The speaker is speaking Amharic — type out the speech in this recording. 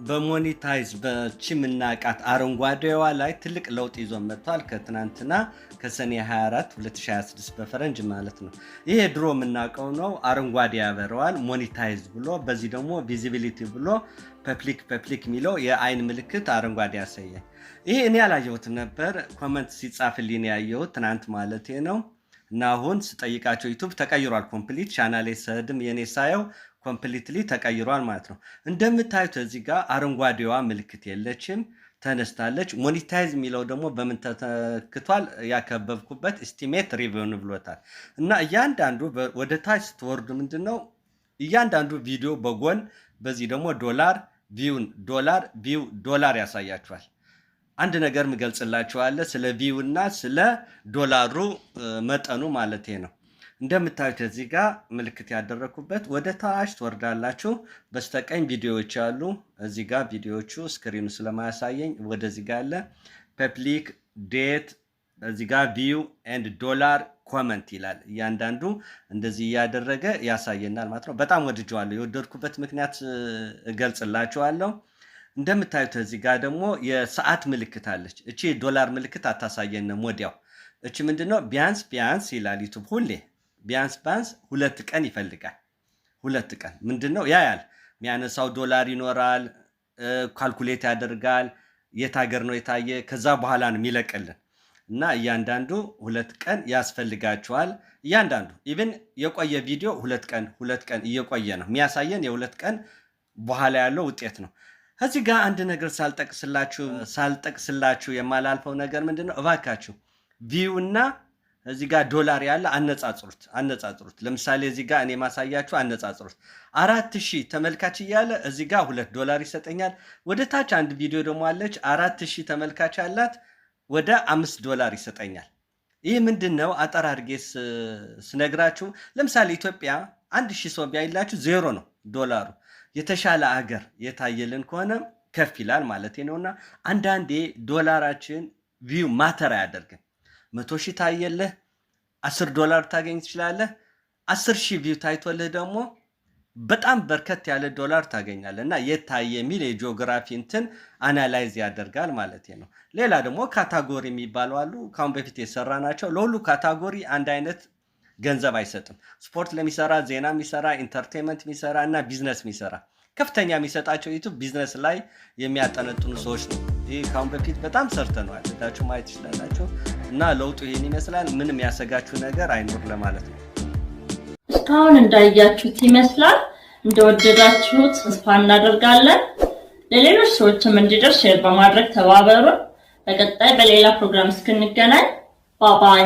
በሞኔታይዝ በቺምናቃት አረንጓዴዋ ላይ ትልቅ ለውጥ ይዞ መጥቷል ከትናንትና ከሰኔ 24 2026 በፈረንጅ ማለት ነው። ይሄ ድሮ የምናውቀው ነው። አረንጓዴ ያበረዋል ሞኔታይዝ ብሎ በዚህ ደግሞ ቪዚቢሊቲ ብሎ ፐብሊክ ሚለው የአይን ምልክት አረንጓዴ ያሳያል። ይሄ እኔ ያላየሁትም ነበር ኮሜንት ሲጻፍልኝ ያየሁት ትናንት ማለት ነው። እና አሁን ስጠይቃቸው ዩቲዩብ ተቀይሯል ኮምፕሊት ቻናሌ ሰድም የኔ ሳየው ኮምፕሊትሊ ተቀይሯል ማለት ነው። እንደምታዩት እዚህ ጋር አረንጓዴዋ ምልክት የለችም ተነስታለች። ሞኔታይዝ የሚለው ደግሞ በምን ተተክቷል? ያከበብኩበት ኤስቲሜት ሪቨኒው ብሎታል። እና እያንዳንዱ ወደ ታች ስትወርዱ ምንድነው እያንዳንዱ ቪዲዮ በጎን በዚህ ደግሞ ዶላር ቪው ዶላር ያሳያችኋል። አንድ ነገር ምገልጽላችኋለሁ ስለ ቪው እና ስለ ዶላሩ መጠኑ ማለት ነው። እንደምታዩት እዚህ ጋር ምልክት ያደረኩበት ወደ ታች ትወርዳላችሁ። በስተቀኝ ቪዲዮዎች አሉ። እዚህ ጋር ቪዲዮዎቹ ስክሪኑ ስለማያሳየኝ ወደዚህ ጋር አለ ፐብሊክ ዴት እዚህ ጋር ቪው ኤንድ ዶላር ኮመንት ይላል። እያንዳንዱ እንደዚህ ያደረገ ያሳየናል ማለት ነው። በጣም ወድጄዋለሁ። የወደድኩበት ምክንያት እገልጽላችኋለሁ። እንደምታዩት እዚህ ጋር ደግሞ የሰዓት ምልክት አለች። እቺ ዶላር ምልክት አታሳየንም ወዲያው። እቺ ምንድነው ቢያንስ ይላል ዩቲዩብ ሁሌ ቢያንስ 2 ቀን ይፈልጋል። 2 ቀን ምንድነው ያያል የሚያነሳው ዶላር ይኖራል ካልኩሌት ያደርጋል የት ሀገር ነው የታየ ከዛ በኋላ ነው የሚለቅልን። እና እያንዳንዱ 2 ቀን ያስፈልጋቸዋል። እያንዳንዱ ኢቭን የቆየ ቪዲዮ 2 ቀን እየቆየ ነው የሚያሳየን የ2 ቀን በኋላ ያለው ውጤት ነው። እዚህ ጋር አንድ ነገር ሳልጠቅስላችሁ የማላልፈው ነገር ምንድነው እባካችሁ ቪው እና እዚህ ጋር ዶላር ያለ አነጻጽሩት። ለምሳሌ እዚህ ጋር እኔ ማሳያችሁ አነጻጽሩት 4000 ተመልካች እያለ እዚህ ጋር $2 ይሰጠኛል። ወደ ታች አንድ ቪዲዮ ደግሞ አለች 4000 ተመልካች ያላት ወደ $5 ይሰጠኛል። ይህ ምንድነው አጠር አድርጌ ስነግራችሁ ለምሳሌ ኢትዮጵያ 1000 ሰው ቢያይላችሁ 0 ነው ዶላሩ። የተሻለ ሀገር የታየልን ከሆነ ከፍ ይላል ማለት ነውና አንዳንዴ ዶላራችን ቪው ማተር አያደርግም። 100,000 ታየልህ $10 ታገኝ ትችላለህ። 10,000 ቪው ታይቶልህ ደግሞ በጣም በርከት ያለ ዶላር ታገኛለህና የታየ የሚል የጂኦግራፊ እንትን አናላይዝ ያደርጋል ማለት ነው። ሌላ ደግሞ ካታጎሪ የሚባሉ አሉ ካሁን በፊት የሰራናቸው። ለሁሉ ካታጎሪ አንድ አይነት ገንዘብ አይሰጥም። ስፖርት ለሚሰራ፣ ዜና የሚሰራ፣ ኢንተርቴይንመንት የሚሰራ እና ቢዝነስ የሚሰራ ከፍተኛ የሚሰጣቸው ዩቲዩብ ቢዝነስ ላይ የሚያጠነጥኑ ሰዎች ነው። ይህ ካሁን በፊት በጣም ሰርተናል። ሄዳችሁ ማየት ትችላላችሁ። እና ለውጡ ይሄን ይመስላል። ምንም ያሰጋችሁ ነገር አይኖር ለማለት ነው። እስካሁን እንዳያችሁት ይመስላል። እንደወደዳችሁት ተስፋ እናደርጋለን። ለሌሎች ሰዎችም እንዲደርስ ሼር በማድረግ ተባበሩን። በቀጣይ በሌላ ፕሮግራም እስክንገናኝ ባባይ